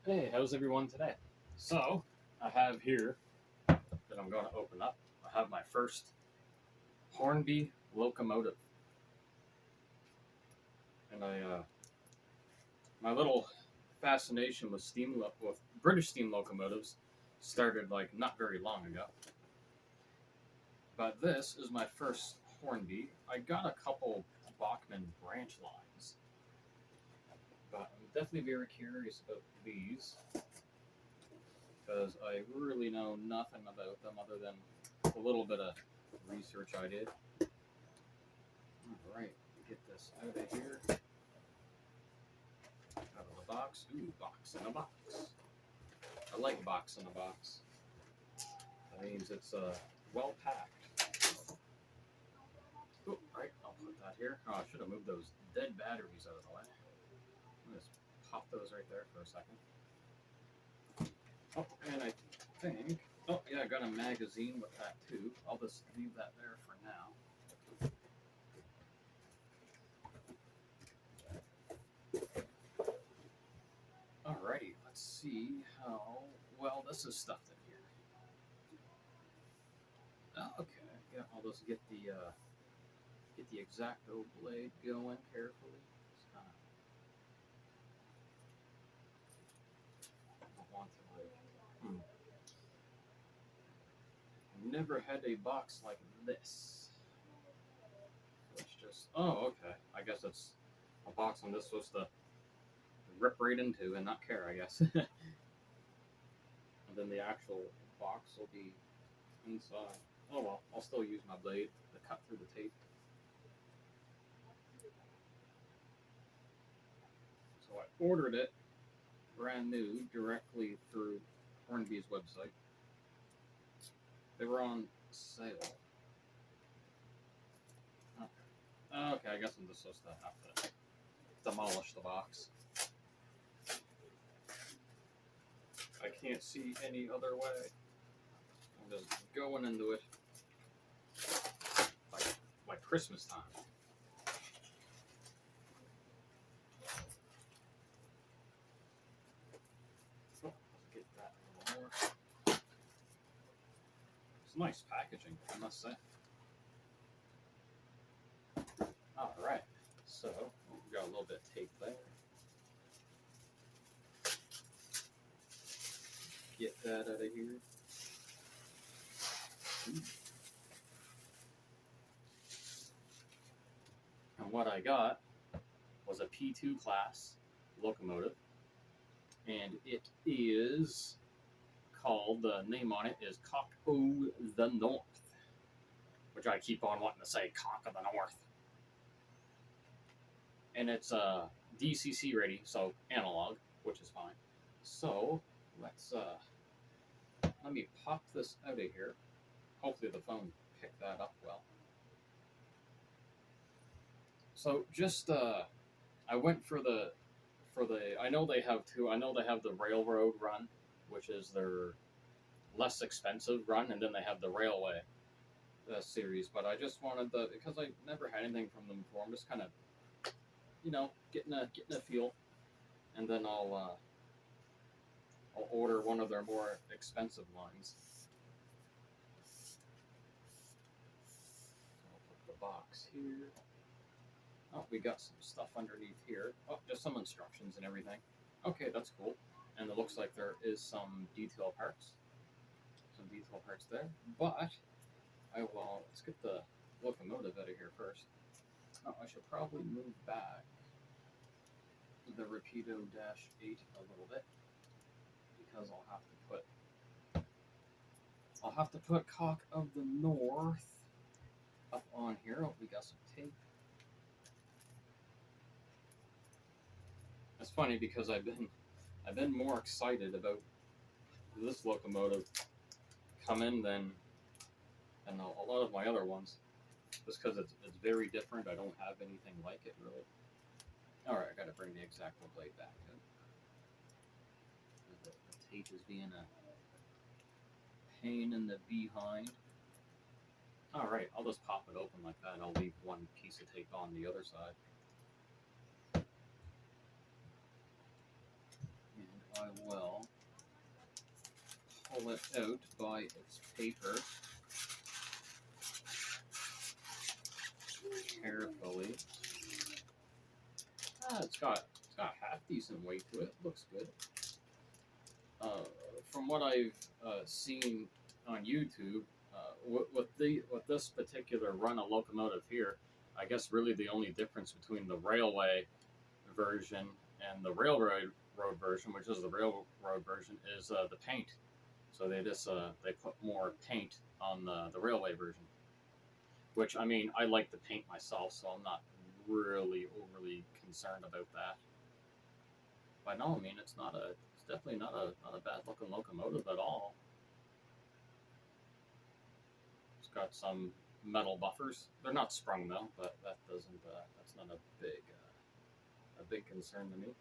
Hey, how's everyone today? So, I have here that I'm going to open up. I have my first Hornby locomotive, and my little fascination with with British steam locomotives started like not very long ago. But this is my first Hornby. I got a couple Bachman branch lines, but I'm definitely very curious about these because I really know nothing about them other than a little bit of research I did. All right, get this out of here, out of the box. Ooh, box in a box. I like box in a box. That means it's well packed. Oh, right, I'll put that here. Oh, I should have moved those dead batteries out of the way. I'll just pop those right there for a second. Oh, and I think, oh yeah, I got a magazine with that too. I'll just leave that there for now. Alrighty, let's see how well this is stuffed in here. Oh, okay, yeah, I'll just get the X-Acto blade going carefully. I want to like, never had a box like this. Let's just, oh, okay. I guess it's a box I'm just supposed to rip right into and not care, I guess. And then the actual box will be inside. Oh well, I'll still use my blade to cut through the tape. So I ordered it brand new directly through Hornby's website. They were on sale. Okay. Okay, I guess I'm just supposed to have to demolish the box. I can't see any other way. I'm just going into it like Christmas time. Oh, let's get that a little more. It's nice packaging, I must say. All right, so we got a little bit of tape there. Get that out of here. And what I got was a P2 class locomotive, and it is called, the name on it is Cock o' the North, which I keep on wanting to say Cock of the North. And it's DCC ready, so analog, which is fine. So let's let me pop this out of here. Hopefully the phone picked that up well. So just I went for the I know they have two. I know they have the railroad run, which is their less expensive run, and then they have the railway series. But I just wanted the, because I never had anything from them before. I'm just kind of, getting a feel, and then I'll order one of their more expensive lines. I'll put the box here. Oh, we got some stuff underneath here. Oh, just some instructions and everything. Okay, that's cool. And it looks like there is some detail parts. Some detail parts there. But let's get the locomotive out of here first. Oh, I should probably move back the Rapido-8 a little bit because I'll have to put Cock of the North up on here. Oh, we got some tape. It's funny because I've been more excited about this locomotive coming than a lot of my other ones, just because it's very different. I don't have anything like it really. All right, I got to bring the X-Acto blade back in. The tape is being a pain in the behind. All right, I'll just pop it open like that, and I'll leave one piece of tape on the other side. And I will pull it out by its paper carefully. It's got half decent weight to it. Looks good. From what I've seen on YouTube, with this particular run of locomotive here, I guess really the only difference between the railway version and the railroad version, which is the railroad version, is the paint. So they put more paint on the railway version. Which, I mean, I like the paint myself, so I'm not really overly concerned about that. But no, I mean, it's definitely not a bad looking locomotive at all. It's got some metal buffers. They're not sprung though, but that's not a big concern to me.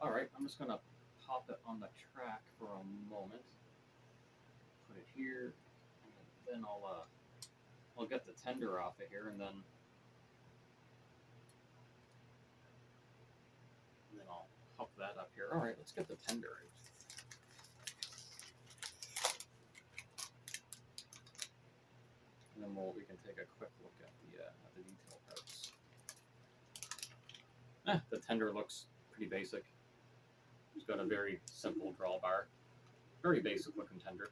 All right, I'm just gonna pop it on the track for a moment. Put it here, and then I'll get the tender off of here, and then I'll hook that up here. All right, let's get the tender out. And then we can take a quick look at the detail parts. The tender looks pretty basic. It's got a very simple drawbar, very basic looking tender.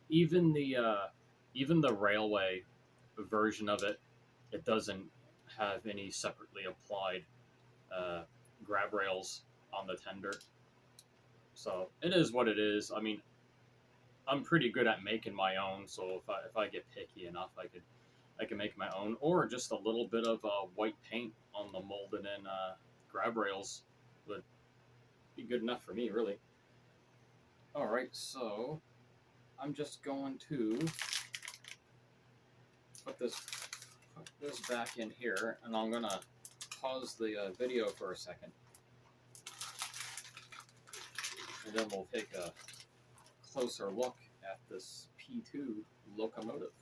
Even the railway version of it, it doesn't have any separately applied grab rails on the tender. So it is what it is. I mean, I'm pretty good at making my own, so if I get picky enough, I can make my own, or just a little bit of white paint on the molded in grab rails would be good enough for me, really. All right, so I'm just going to put this back in here, and I'm gonna pause the video for a second, and then we'll take a closer look at this P2 locomotive.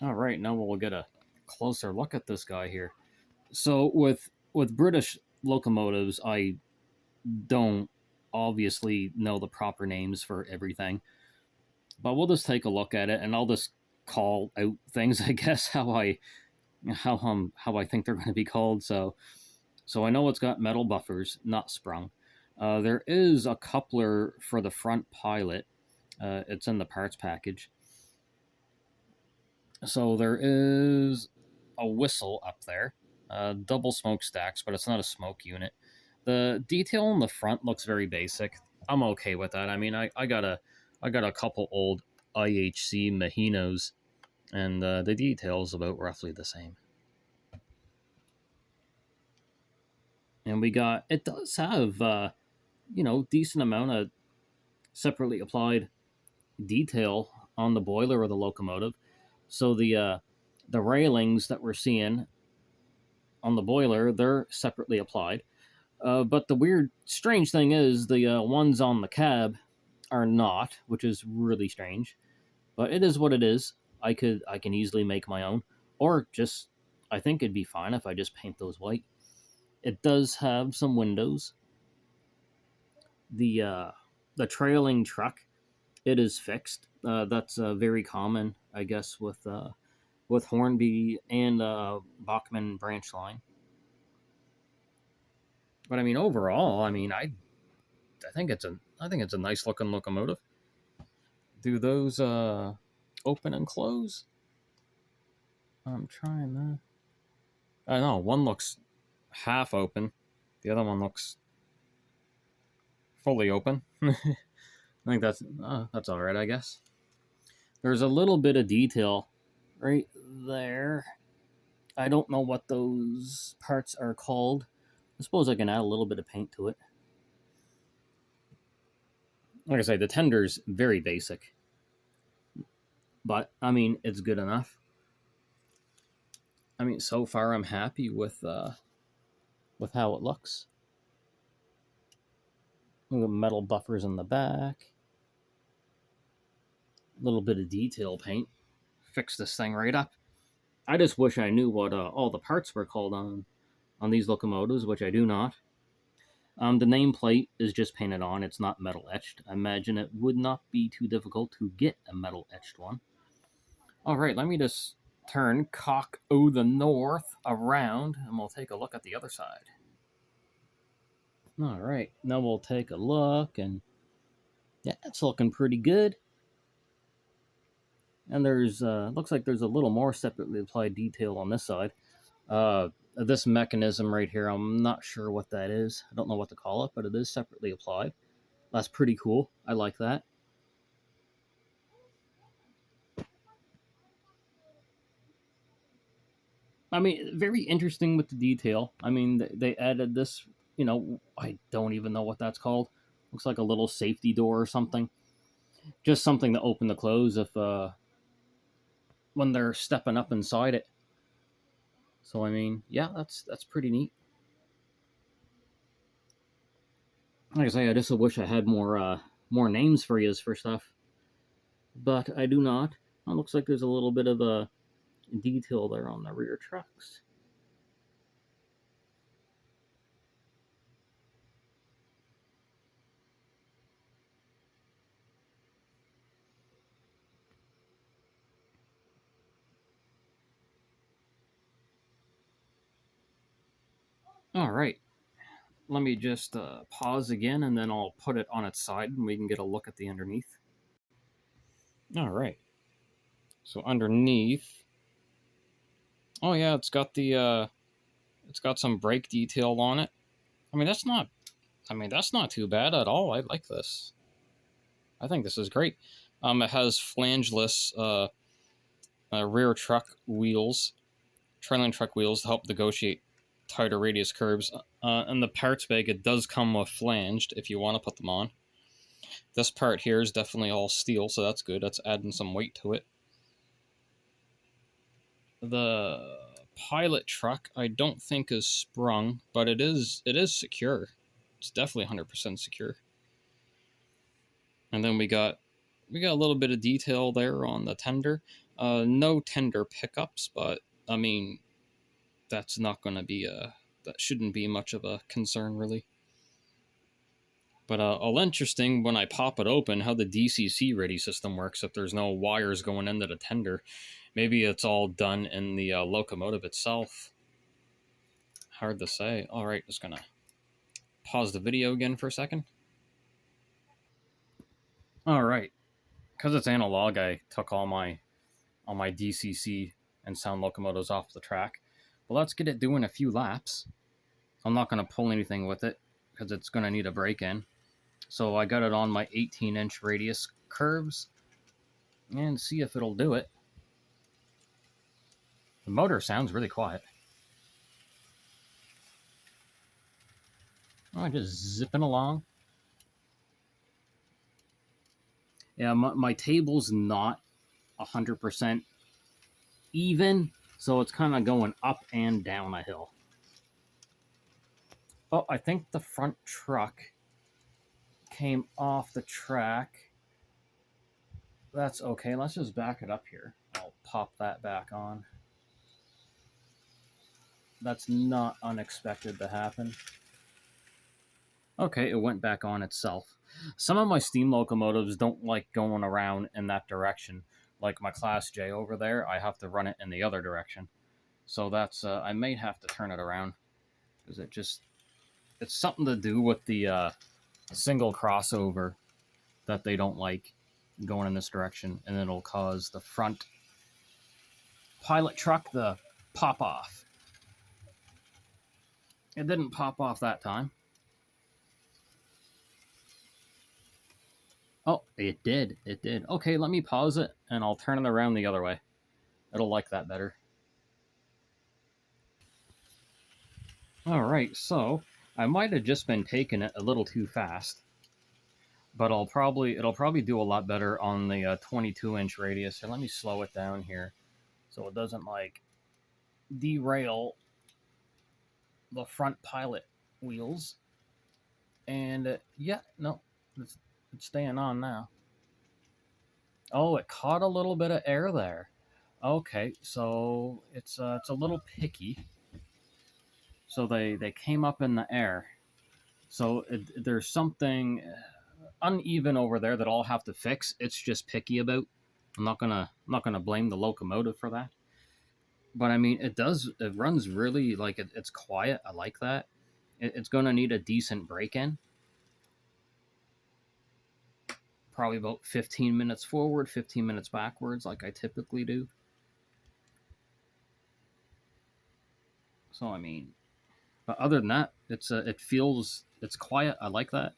All right, now we'll get a closer look at this guy here. So with British locomotives, I don't obviously know the proper names for everything, but we'll just take a look at it, and I'll just call out things, I guess, how I think they're going to be called. So I know it's got metal buffers, not sprung. There is a coupler for the front pilot. It's in the parts package. So there is a whistle up there, double smokestacks, but it's not a smoke unit. The detail on the front looks very basic. I'm okay with that. I mean, I got a couple old IHC Mahinos, and the detail's about roughly the same. And it does have decent amount of separately applied detail on the boiler of the locomotive. So the railings that we're seeing on the boiler, they're separately applied. But the strange thing is the ones on the cab are not, which is really strange. But it is what it is. I can easily make my own, or just I think it'd be fine if I just paint those white. It does have some windows. The trailing truck, it is fixed. That's very common, I guess, with Hornby and Bachmann branch line. But I mean, overall, I mean, I think it's a nice looking locomotive. Do those open and close? I'm trying that. I know one looks half open, the other one looks fully open. I think that's all right, I guess. There's a little bit of detail right there. I don't know what those parts are called. I suppose I can add a little bit of paint to it. Like I say, the tender's very basic, but I mean, it's good enough. I mean, so far I'm happy with how it looks. Metal buffers in the back. little bit of detail paint. Fix this thing right up. I just wish I knew what all the parts were called on these locomotives, which I do not. The nameplate is just painted on. It's not metal etched. I imagine it would not be too difficult to get a metal etched one. All right, let me just turn cock o' the north around, and we'll take a look at the other side. All right, now we'll take a look, and yeah, it's looking pretty good. And there's looks like there's a little more separately applied detail on this side. This mechanism right here, I'm not sure what that is. I don't know what to call it, but it is separately applied. That's pretty cool. I like that. I mean, very interesting with the detail. I mean, they added this, I don't even know what that's called. Looks like a little safety door or something. Just something to open to close if when they're stepping up inside it. So I mean, yeah, that's pretty neat. Like I say, I just wish I had more names for yous for stuff, but I do not. It looks like there's a little bit of a detail there on the rear trucks. All right, let me just pause again, and then I'll put it on its side, and we can get a look at the underneath. All right. So underneath, oh yeah, it's got some brake detail on it. I mean, that's not too bad at all. I like this. I think this is great. It has flangeless rear truck wheels, trailing truck wheels to help negotiate tighter radius curves. In the parts bag, it does come with flanged if you want to put them on. This part here is definitely all steel, so that's good. That's adding some weight to it. The pilot truck I don't think is sprung, but it is secure. It's definitely 100% secure. And then we got a little bit of detail there on the tender. No tender pickups, but I mean that's not going to be that shouldn't be much of a concern really. But all interesting when I pop it open how the DCC ready system works if there's no wires going into the tender. Maybe it's all done in the locomotive itself. Hard to say. All right, just gonna pause the video again for a second. All right, because it's analog, I took all my DCC and sound locomotives off the track. But let's get it doing a few laps. I'm not gonna pull anything with it because it's gonna need a break-in. So I got it on my 18-inch radius curves and see if it'll do it. The motor sounds really quiet. Oh, just zipping along. Yeah, my table's not 100% even, so it's kind of going up and down a hill. Oh, I think the front truck came off the track. That's okay. Let's just back it up here. I'll pop that back on. That's not unexpected to happen. Okay, it went back on itself. Some of my steam locomotives don't like going around in that direction. Like my Class J over there, I have to run it in the other direction. So that's, I may have to turn it around. Because it's something to do with the single crossover that they don't like going in this direction. And it'll cause the front pilot truck to pop off. It didn't pop off that time. Oh, it did. It did. Okay, let me pause it, and I'll turn it around the other way. It'll like that better. All right, so I might have just been taking it a little too fast, but it'll probably do a lot better on the 22-inch radius. So let me slow it down here, so it doesn't like derail the front pilot wheels. And yeah, no, it's staying on now. Oh, it caught a little bit of air there. Okay, so it's a little picky. So they came up in the air. So there's something uneven over there that I'll have to fix. It's just picky about. I'm not gonna blame the locomotive for that. But I mean, it runs really like it's quiet. I like that. It's gonna need a decent break in. Probably about 15 minutes forward, 15 minutes backwards, like I typically do. So I mean, but other than that, it's quiet. I like that.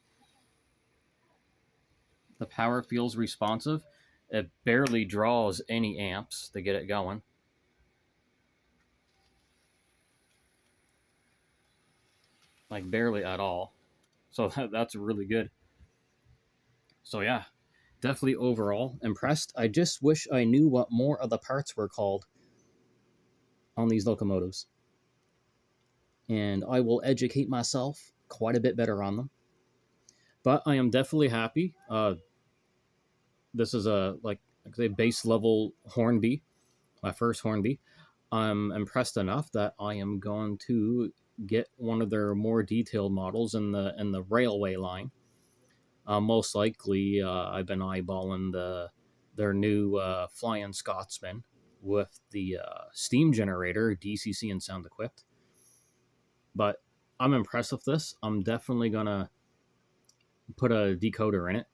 The power feels responsive. It barely draws any amps to get it going. Like barely at all. So that's really good. So yeah, definitely overall impressed. I just wish I knew what more of the parts were called on these locomotives. And I will educate myself quite a bit better on them. But I am definitely happy. This is a like say base level Hornby, my first Hornby. I'm impressed enough that I am going to get one of their more detailed models in the railway line. Most likely, I've been eyeballing their new Flying Scotsman with the steam generator, DCC and sound equipped. But I'm impressed with this. I'm definitely gonna put a decoder in it.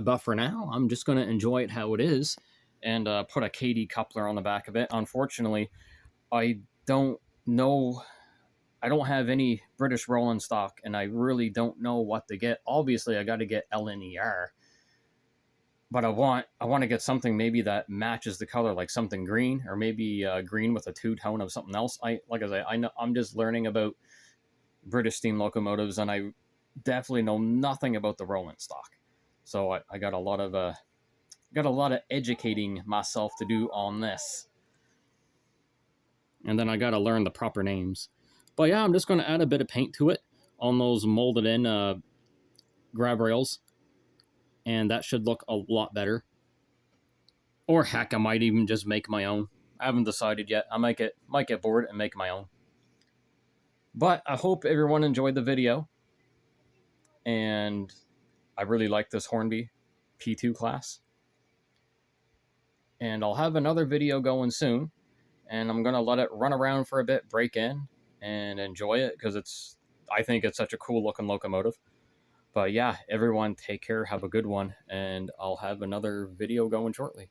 But for now, I'm just gonna enjoy it how it is, and put a KD coupler on the back of it. Unfortunately, I don't know. I don't have any British rolling stock, and I really don't know what to get. Obviously, I got to get LNER, but I want to get something maybe that matches the color, like something green, or maybe green with a two tone of something else. Like I say, I know I'm just learning about British steam locomotives, and I definitely know nothing about the rolling stock. So I got a lot of educating myself to do on this, and then I got to learn the proper names. But yeah, I'm just going to add a bit of paint to it on those molded in grab rails, and that should look a lot better. Or heck, I might even just make my own. I haven't decided yet. I might get bored and make my own. But I hope everyone enjoyed the video, and I really like this Hornby P2 class. And I'll have another video going soon, and I'm gonna let it run around for a bit, break in, and enjoy it because I think it's such a cool looking locomotive. But yeah, everyone take care, have a good one, and I'll have another video going shortly.